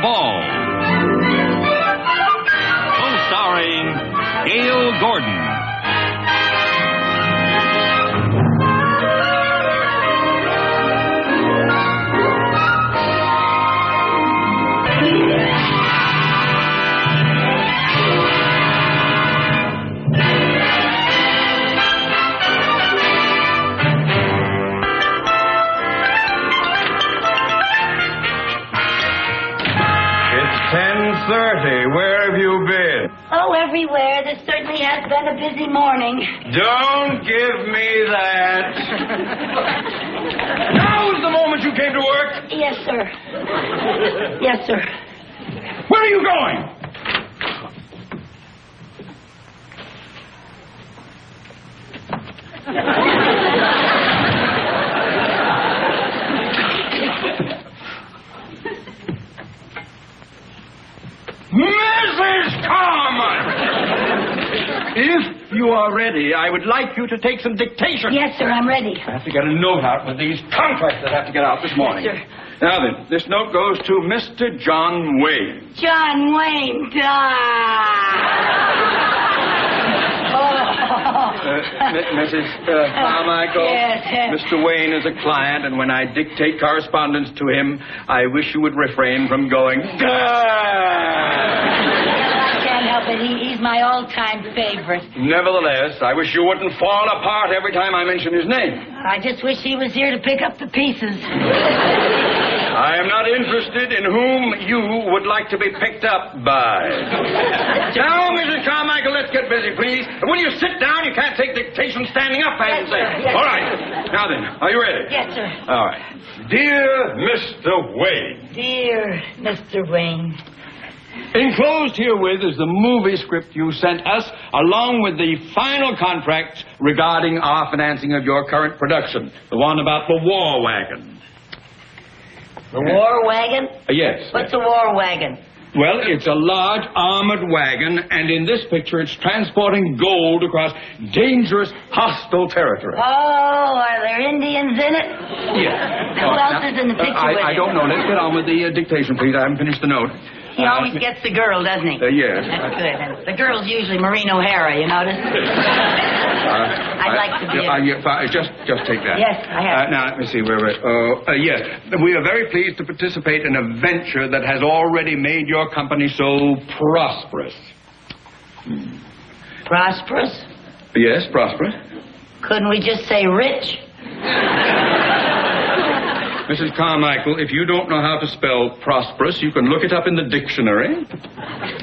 Ball. Co-starring Gail Gordon. Where have you been? Oh, everywhere. This certainly has been a busy morning. Don't give me that. Now is the moment you came to work? Yes, sir. Yes, sir. Where are you going? Mrs. Carmichael! If you are ready, I would like you to take some dictation. Yes, sir, I'm ready. I have to get a note out with these contracts that have to get out this morning. Yes, sir. Now then, this note goes to Mr. John Wayne. John Wayne, Mrs. Carmichael, yes. Mr. Wayne is a client, and when I dictate correspondence to him, I wish you would refrain from going, I can't help it. He's my all-time favorite. Nevertheless, I wish you wouldn't fall apart every time I mention his name. I just wish he was here to pick up the pieces. I am not interested in whom you would like to be picked up by. Now, Mrs. Carmichael, let's get busy, please. When you sit down, you can't take dictation standing up, I Yes, say. sir. Yes, All right. Now then, are you ready? Yes, sir. All right. Dear Mr. Wayne. Dear Mr. Wayne. Enclosed herewith is the movie script you sent us, along with the final contract regarding our financing of your current production, the one about the war wagon. The war wagon? Yes. What's a war wagon? Well, it's a large armored wagon, and in this picture it's transporting gold across dangerous, hostile territory. Oh, are there Indians in it? Yes. Who else is in the picture with I you? don't know. Let's get on with the dictation, please. I haven't finished the note. He always gets the girl, doesn't he? Yes. That's good. And the girl's usually Maureen O'Hara, you notice? I'd like to be Just take that. Yes, I have. Now, let me see where we're... yes. We are very pleased to participate in a venture that has already made your company so prosperous. Prosperous? Yes, prosperous. Couldn't we just say rich? Mrs. Carmichael, if you don't know how to spell prosperous, you can look it up in the dictionary.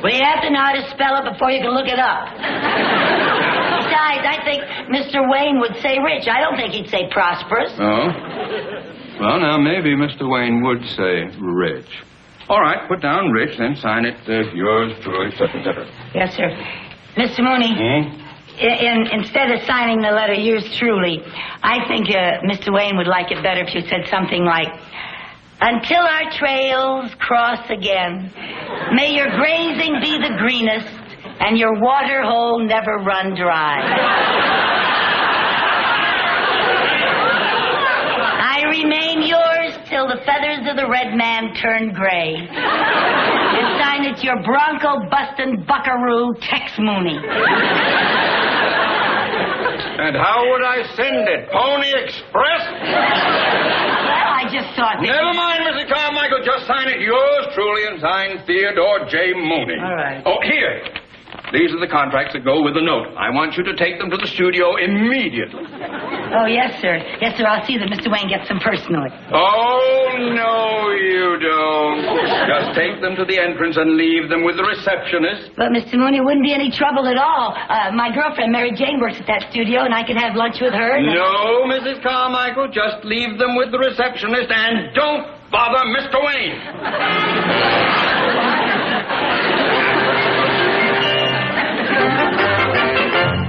Well, you have to know how to spell it before you can look it up. Besides, I think Mr. Wayne would say rich. I don't think he'd say prosperous. Oh? Well, now, maybe Mr. Wayne would say rich. All right, put down rich, then sign it, yours truly, etc. Yes, sir. Mr. Mooney, instead of signing the letter, yours truly, I think Mr. Wayne would like it better if you said something like, until our trails cross again, may your grazing be the greenest, and your water hole never run dry. I remain yours till the feathers of the red man turn gray. And sign it your bronco-bustin' buckaroo, Tex Mooney. And how would I send it? Pony Express? Well, I just thought that... Never mind, Mrs. Carmichael. Just sign it yours truly and signed Theodore J. Mooney. All right. Oh, here. These are the contracts that go with the note. I want you to take them to the studio immediately. Oh, yes, sir. Yes, sir. I'll see that Mr. Wayne gets them personally. Oh, no, you don't. Just take them to the entrance and leave them with the receptionist. But, Mr. Mooney, wouldn't be any trouble at all. My girlfriend, Mary Jane, works at that studio, and I could have lunch with her. No, Mrs. Carmichael. Just leave them with the receptionist and don't bother Mr. Wayne.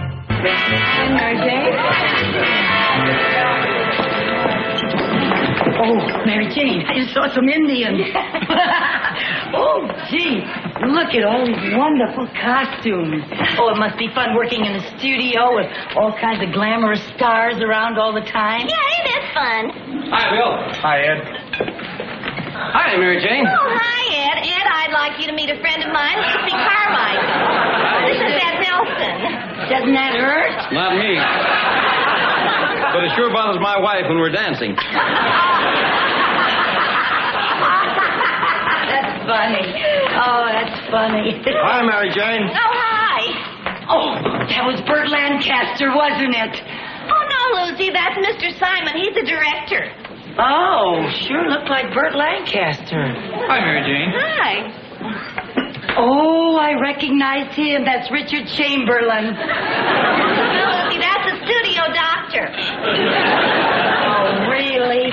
Mary Jane? Oh, Mary Jane, I just saw some Indians. Oh, gee, look at all these wonderful costumes. Oh, it must be fun working in a studio with all kinds of glamorous stars around all the time. Yeah, it is fun. Hi, Bill. Hi, Ed. Hi, Mary Jane. Oh, hi, Ed. Ed, I'd like you to meet a friend of mine, Lucy Carmichael. This is Ed Nelson. Doesn't that hurt? Not me. But it sure bothers my wife when we're dancing. That's funny. Oh, that's funny. Hi, Mary Jane. Oh, hi. Oh, that was Burt Lancaster, wasn't it? Oh, no, Lucy, that's Mr. Simon. He's the director. Oh, sure looked like Burt Lancaster. Hi, Mary Jane. Hi. Oh, I recognize him. That's Richard Chamberlain. No, Lucy, that's the studio doctor. Oh, really?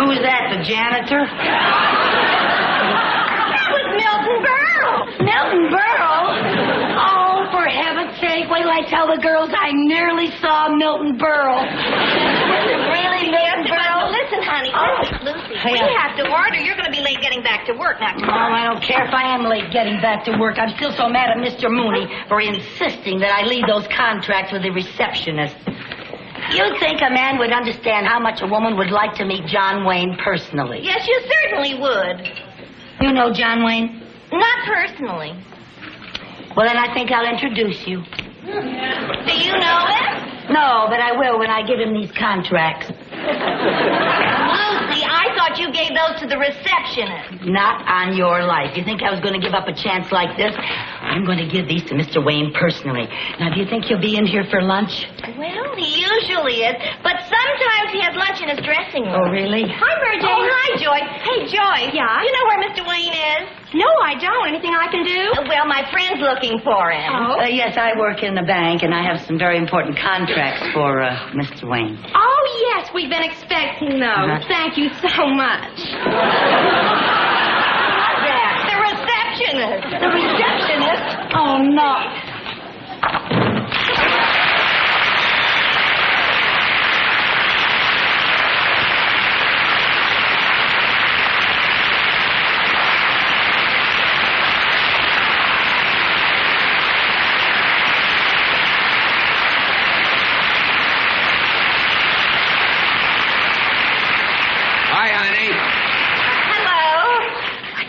Who was that, the janitor? That was Milton Berle. Milton Berle? Oh, for heaven's sake, wait till I tell the girls I nearly saw Milton Berle. Really, Milton Berle? Listen, honey. Lucy, we have to order. You're going to be late getting back to work now. Oh, I don't care if I am late getting back to work. I'm still so mad at Mr. Mooney for insisting that I leave those contracts with the receptionist. You'd think a man would understand how much a woman would like to meet John Wayne personally. Yes, you certainly would. You know John Wayne? Not personally. Well, then I think I'll introduce you. Do you know him? No, but I will when I give him these contracts. Lucy, I thought you gave those to the receptionist. Not on your life. You think I was going to give up a chance like this? I'm going to give these to Mr. Wayne personally. Now, do you think he'll be in here for lunch? Well, he usually is, but sometimes he has lunch in his dressing room. Oh, really? Hi, Mary Jane. Oh, hi, Joy. Hey, Joy. Yeah? You know where Mr. Wayne is? No, I don't. Anything I can do? Well, my friend's looking for him. Oh? Yes, I work in the bank, and I have some very important contracts for Mr. Wayne. Oh, yes, we've been expecting those. Thank you so much. The receptionist. The receptionist? Oh, no.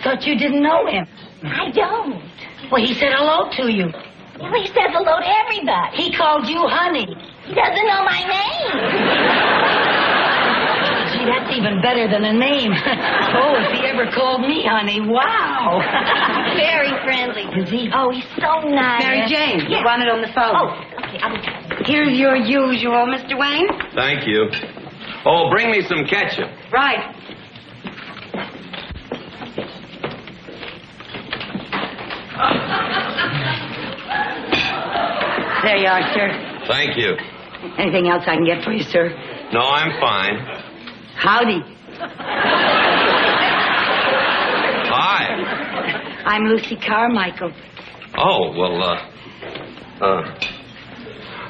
Thought you didn't know him. I don't. Well, he said hello to you. Well, he says hello to everybody. He called you honey. He doesn't know my name. Gee, that's even better than a name. Oh, if he ever called me honey, wow. Very friendly. Is he? Oh, he's so nice. Mary Jane, you Yeah. want it on the phone. Oh, okay. Here's your usual, Mr. Wayne. Thank you. Oh, bring me some ketchup. Right. There you are, sir. Thank you. Anything else I can get for you, sir? No, I'm fine. Howdy. Hi. I'm Lucy Carmichael. Oh, well,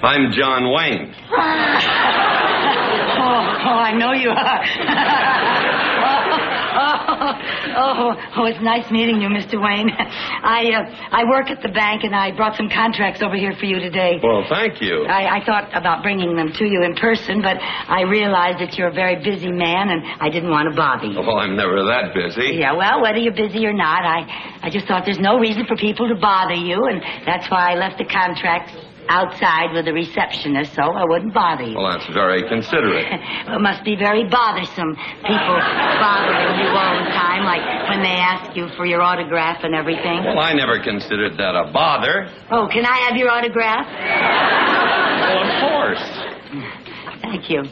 I'm John Wayne. Oh, I know you are. Oh, it's nice meeting you, Mr. Wayne. I work at the bank, and I brought some contracts over here for you today. Well, thank you. I thought about bringing them to you in person, but I realized that you're a very busy man, and I didn't want to bother you. Oh, I'm never that busy. Yeah, well, whether you're busy or not, I just thought there's no reason for people to bother you, and that's why I left the contracts outside with the receptionist, so I wouldn't bother you. Well, that's very considerate. It must be very bothersome, people bothering you all the time, like when they ask you for your autograph and everything. Well, I never considered that a bother. Oh, can I have your autograph? Well, of course. Thank you.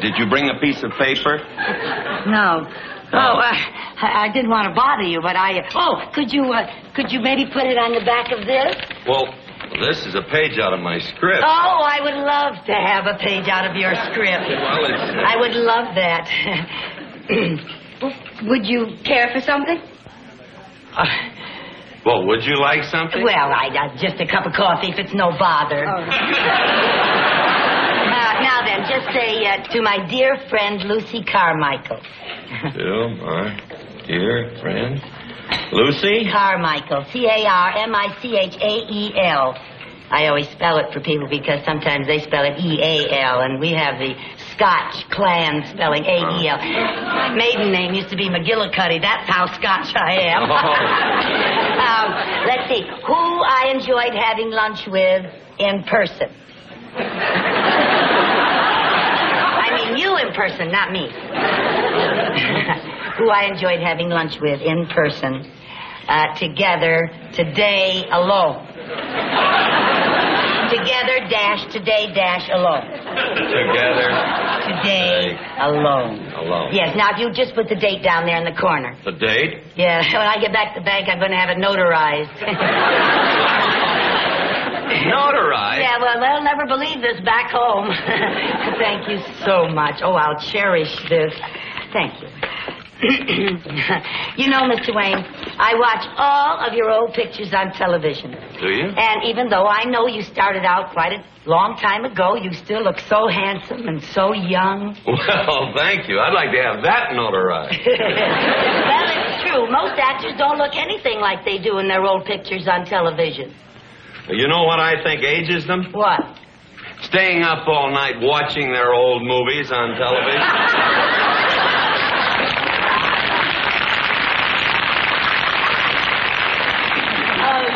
Did you bring a piece of paper? No. Oh, I didn't want to bother you, but could you maybe put it on the back of this? Well, this is a page out of my script. Oh, I would love to have a page out of your script. Well, I would love that. Would you care for something? Well, would you like something? Well, just a cup of coffee if it's no bother. Oh. Now then, just say to my dear friend Lucy Carmichael. To my dear friend Lucy Carmichael. Carmichael. I always spell it for people because sometimes they spell it E-A-L, and we have the Scotch clan spelling A-E-L. My maiden name used to be McGillicuddy. That's how Scotch I am. Let's see. Who I enjoyed having lunch with in person. I mean you in person, not me. Who I enjoyed having lunch with in person. Together, today, alone. Together, today, alone. Together. Today, alone. Alone. Yes, now if you just put the date down there in the corner. The date? Yeah, when I get back to the bank, I'm going to have it notarized. Notarized? Yeah, well, they'll never believe this back home. Thank you so much. Oh, I'll cherish this. Thank you. You know, Mr. Wayne, I watch all of your old pictures on television. Do you? And even though I know you started out quite a long time ago, you still look so handsome and so young. Well, thank you. I'd like to have that notarized. Well, it's true. Most actors don't look anything like they do in their old pictures on television. You know what I think ages them? What? Staying up all night watching their old movies on television.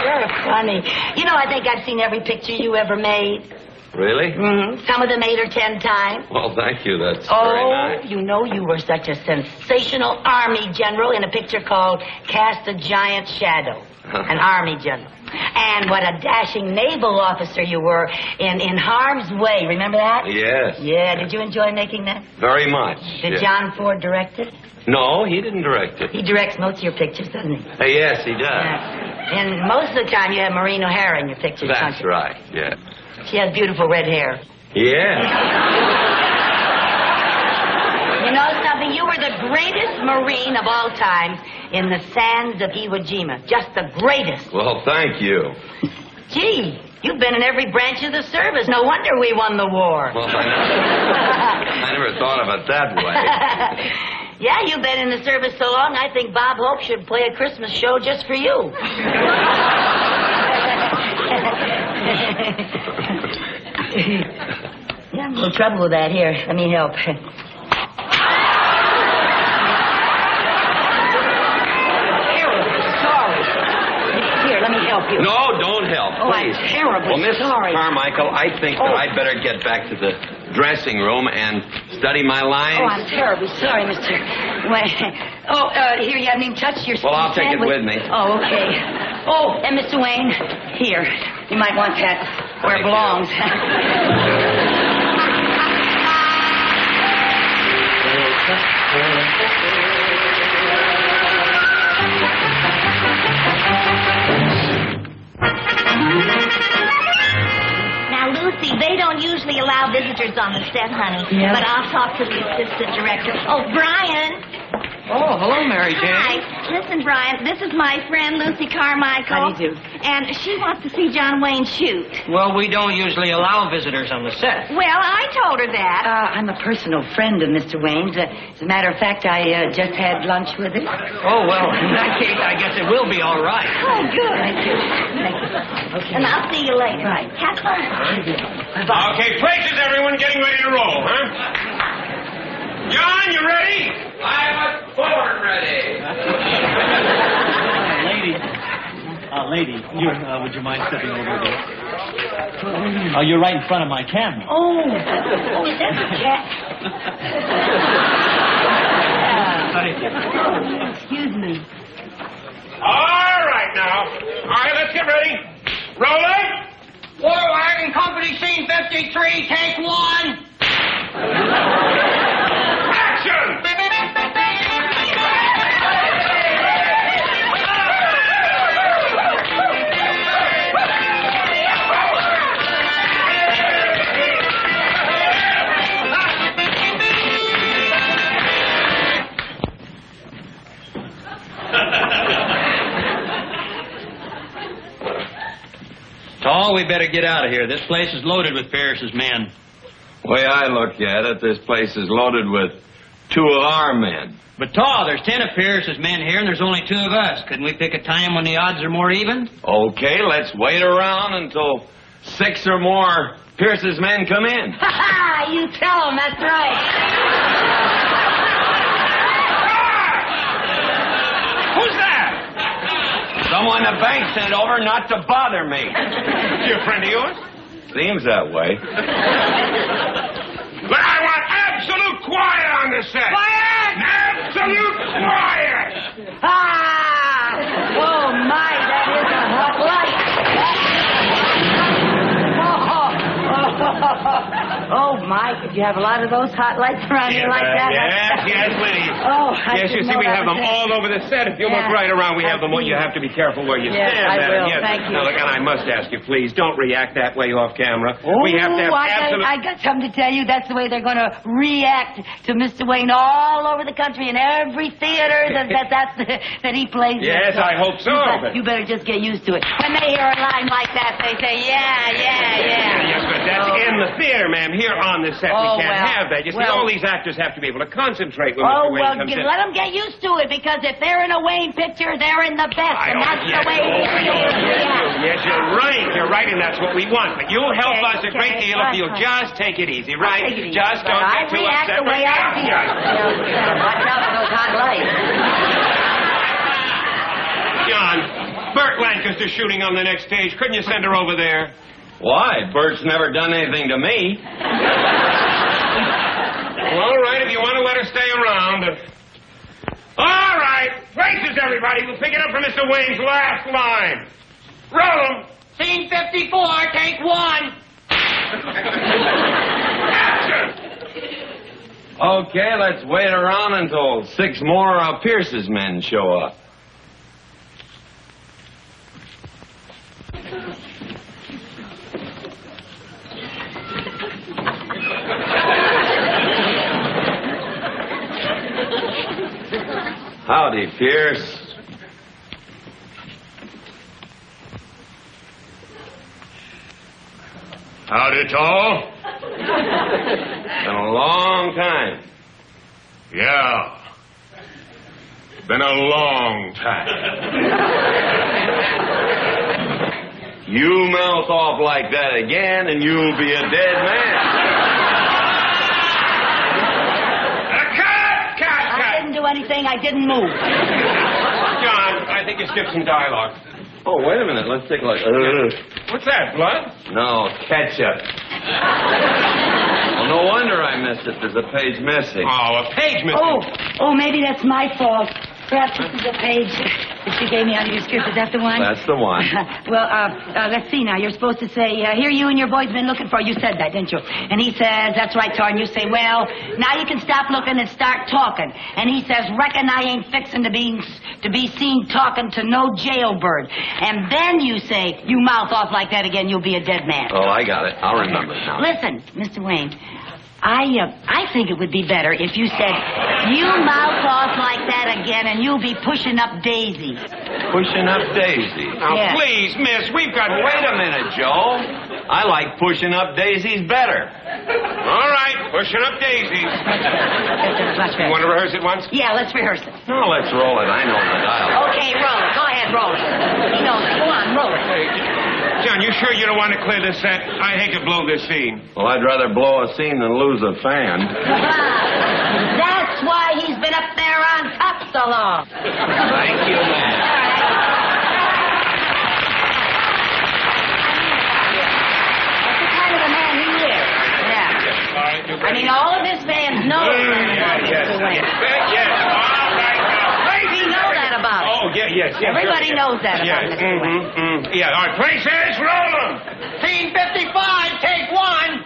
You're funny. You know, I think I've seen every picture you ever made. Really? Mm-hmm. Some of them 8 or 10 times. Well, thank you. That's very nice. You know you were such a sensational Army general in a picture called Cast a Giant Shadow. An Army general. And what a dashing naval officer you were in Harm's Way. Remember that? Yes. Yeah, did you enjoy making that? Very much. Did yes. John Ford direct it? No, he didn't direct it. He directs most of your pictures, doesn't he? Yes, he does. Yeah. And most of the time you have Maureen O'Hara in your pictures, don't That's you? right, yeah. She has beautiful red hair. Yeah. You know something? You were the greatest Marine of all time in the sands of Iwo Jima. Just the greatest. Well, thank you. Gee, you've been in every branch of the service. No wonder we won the war. Well, I never thought of it that way. Yeah, you've been in the service so long, I think Bob Hope should play a Christmas show just for you. Yeah, I'm a little trouble with that. Here, let me help. Sorry. Here, let me help you. No, don't help, Oh, please. I'm terribly Well, Miss sorry. Carmichael, I think that I'd better get back to the dressing room and study my lines. Oh, I'm terribly sorry, Mr. Wayne. Oh, here, you haven't even touched your Well, I'll take it sandwich. with me. Oh, okay. Oh, and Mr. Wayne, here. You might want that where it Thank you. belongs. Now, Lucy, they don't usually allow visitors on the set, honey. Yeah. But I'll talk to the assistant director. Oh, Brian. Oh, hello, Mary Jane. Hi. Listen, Brian, this is my friend Lucy Carmichael. How do you do? And she wants to see John Wayne shoot. Well, we don't usually allow visitors on the set. Well, I told her that. I'm a personal friend of Mr. Wayne's. As a matter of fact, I just had lunch with him. Oh, well, in that case, I guess it will be all right. Oh, good. Thank you. Thank you. Okay. And I'll see you later. Right. Have fun. Okay, places, everyone getting ready to roll, huh? John, you ready? I was born ready. Lady, would you mind stepping over there? Oh, you're right in front of my camera. Oh, is that the cat? Thank you. Excuse me. All right, now. All right, let's get ready. Rolling. War Wagon Company, scene 53, take 1. Action! Tall, we better get out of here. This place is loaded with Ferris's men. The way I look at it, this place is loaded with 2 of our men. But, Tall, there's 10 of Pierce's men here, and there's only 2 of us. Couldn't we pick a time when the odds are more even? Okay, let's wait around until 6 or more Pierce's men come in. Ha ha! You tell him, that's right. Who's that? Someone the bank sent over not to bother me. Is he a friend of yours? Seems that way. But I want absolute quiet on the set. Quiet! Absolute quiet! Ah! Oh, my, that is a hot light. Oh, my, did you have a lot of those hot lights around here like that? Yes, Lydia. Oh, Yes, you see, we have them all over the set. If you look right around, we have them. You have to be careful where you Yes, stand, I madam. will. Yes. Thank you. Now, look, and I must ask you, please, don't react that way off camera. Oh, We have to have absolute... I got something to tell you. That's the way they're going to react to Mr. Wayne all over the country in every theater that he plays in. Yes, I hope so. You better just get used to it. When they hear a line like that, they say, yeah. Yes, but that's in the theater, ma'am. Here on the set, we can't have that. You see, all these actors have to be able to concentrate when Mr. Wayne comes in. Let them get used to it, because if they're in a Wayne picture, they're in the best, and that's the way Yes, you're right. You're right, and that's what we want. But you'll help us a great deal if you'll just take it easy, right? Just don't get too react upset. the way I feel. Watch out for those hot lights. John, Burt Lancaster's shooting on the next stage. Couldn't you send her over there? Why? Bert's never done anything to me. Well, all right, if you want to let her stay around. All right. Places, everybody. We'll pick it up from Mr. Wayne's last line. Roll 'em. Scene 54, take 1. Action! Okay, let's wait around until 6 more of Pierce's men show up. Howdy, Pierce. Howdy, Tall. Been a long time. Yeah. Been a long time. You mouth off like that again, and you'll be a dead man. Cut! I didn't do anything. I didn't move. John, I think you skipped some dialogue. Oh, wait a minute. Let's take a look. What's that, blood? No, ketchup. Well, no wonder I missed it. There's a page missing. Oh, a page missing. Oh, maybe that's my fault. Perhaps this is a page that you gave me out of your script. Is that the one? That's the one. Well, let's see now. You're supposed to say, here you and your boys been looking for. You said that, didn't you? And he says, that's right, Tar. And you say, well, now you can stop looking and start talking. And he says, reckon I ain't fixing to be seen talking to no jailbird. And then you say, you mouth off like that again, you'll be a dead man. Oh, I got it. I'll remember it now. Listen, Mr. Wayne, I think it would be better if you said, you mouth off like that again and you'll be pushing up daisies. Pushing up daisies. Now, Yeah. please, miss, we've got... Wait a minute, Joe. I like pushing up daisies better. All right, pushing up daisies. Much You better. want to rehearse it once? Yeah, let's rehearse it. No, let's roll it. I know the dialogue. Okay, roll it. Go ahead, roll it. He knows it. Go on, roll it. John, you sure you don't want to clear this set? I hate to blow this scene. Well, I'd rather blow a scene than lose a fan. That's why he's been up there on top so long. Thank you, man. That's the kind of a man he is. Yeah. I mean, all of his fans know that Yes. Mr. Wayne. Yes. All right, now. We know that about him. Oh, yes. Everybody sure. knows that about Yes. Mr. Wayne. Yeah, all right, places, roll them. Scene 55, take 1.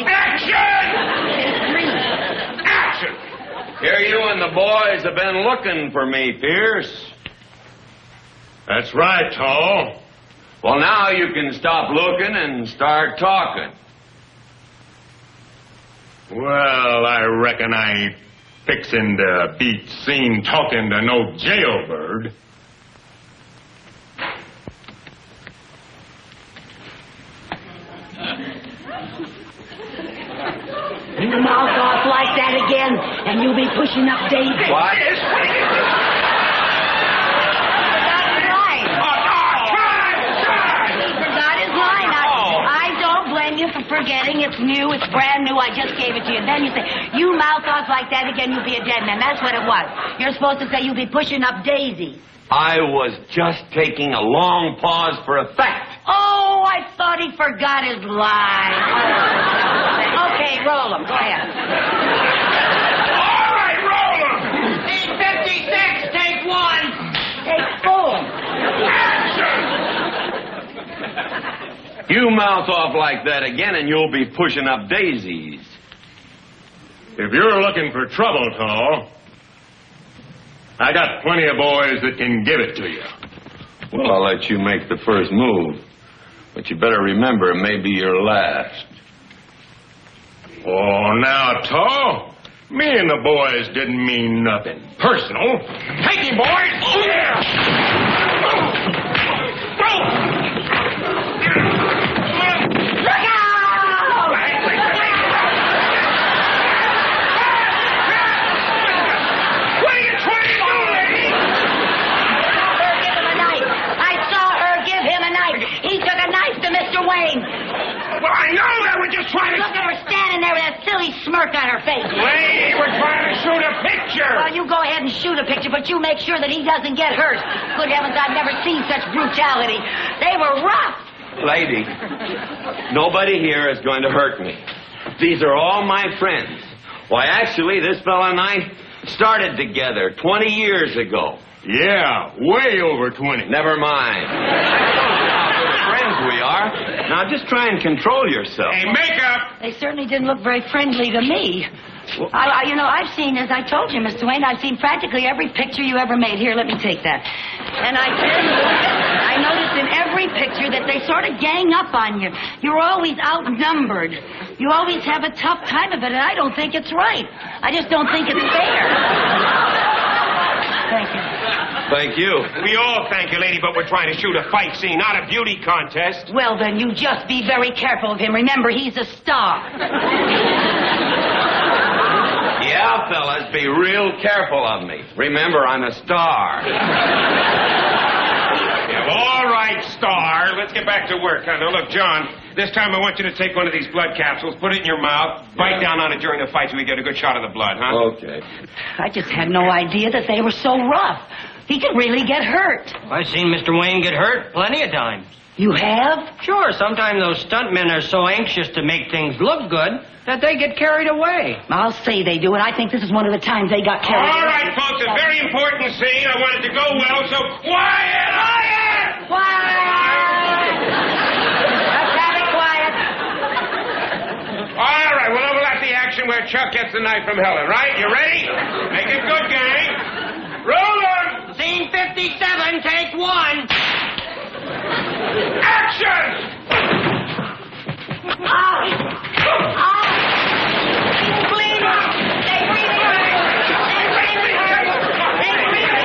Action! Action! Here you and the boys have been looking for me, Pierce. That's right, Tall. Well, now you can stop looking and start talking. Well, I reckon I ain't fixing to be seen talking to no jailbird. And you'll be pushing up Daisy. What? Yes, what? That's right. He forgot his line. I don't blame you for forgetting. It's new. It's brand new. I just gave it to you. And then you say, you mouth off like that again, you'll be a dead man. That's what it was. You're supposed to say you'll be pushing up Daisy. I was just taking a long pause for effect. Oh, I thought he forgot his line. Okay, roll him. Go ahead. All right, roll him. Scene 56, take one. Take 4. Action! You mouth off like that again and you'll be pushing up daisies. If you're looking for trouble, Tall, I got plenty of boys that can give it to you. Well, I'll let you make the first move. But you better remember, it may be your last. Oh, now, Tall, me and the boys didn't mean nothing personal. Take him, boys! Yeah! Look out! What are you trying to do, lady? Give him a knife. I saw her give him a knife. He took a knife to Mr. Wayne. Well, I know that we're just trying to... Look at her standing there with that silly smirk on her face. Lady, we're trying to shoot a picture. Well, you go ahead and shoot a picture, but you make sure that he doesn't get hurt. Good heavens, I've never seen such brutality. They were rough. Lady, nobody here is going to hurt me. These are all my friends. Why, actually, this fella and I started together 20 years ago. Yeah, way over 20. Never mind. Friends we are. Now, just try and control yourself. Hey, makeup! They certainly didn't look very friendly to me. I've seen, as I told you, Mr. Wayne, I've seen practically every picture you ever made. Here, let me take that. And I noticed in every picture that they sort of gang up on you. You're always outnumbered. You always have a tough time of it, and I don't think it's right. I just don't think it's fair. Thank you. Thank you. We all thank you, lady, but we're trying to shoot a fight scene, not a beauty contest. Well, then, you just be very careful of him. Remember, he's a star. Yeah, fellas, be real careful of me. Remember, I'm a star. Yeah, all right, Star. Let's get back to work. Now, look, John, this time I want you to take one of these blood capsules, put it in your mouth, bite down on it during the fight so we get a good shot of the blood, huh? Okay. I just had no idea that they were so rough. He could really get hurt. I've seen Mr. Wayne get hurt plenty of times. You have? Sure, sometimes those stuntmen are so anxious to make things look good that they get carried away. I'll say they do, and I think this is one of the times they got carried away. All right, folks, a very important scene. I want it to go well, so quiet! Quiet! Let's have it quiet. All right, we'll overlap the action where Chuck gets the knife from Helen, right? You ready? Make it good, gang. Roll on! Scene 57, take one. Action! He's bleeding. They really hurt. They really hurt. They really hurt.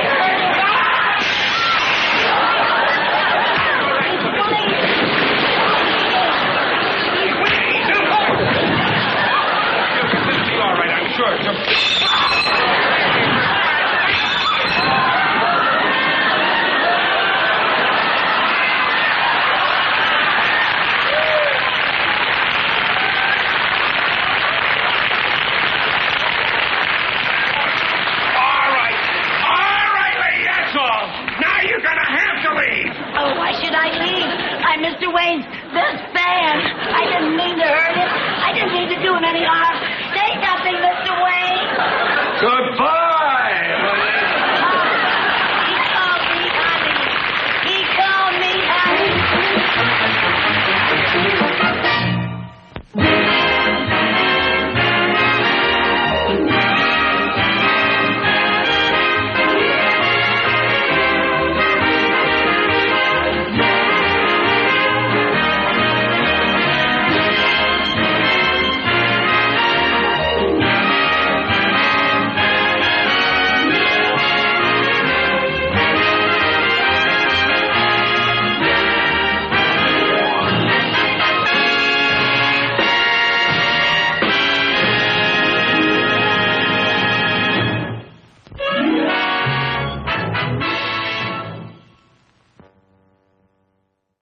He's all right, I'm sure. Oh, why should I leave? I'm Mr. Wayne's best fan. I didn't mean to hurt him. I didn't mean to do him any harm. Say something, Mr. Wayne. Goodbye.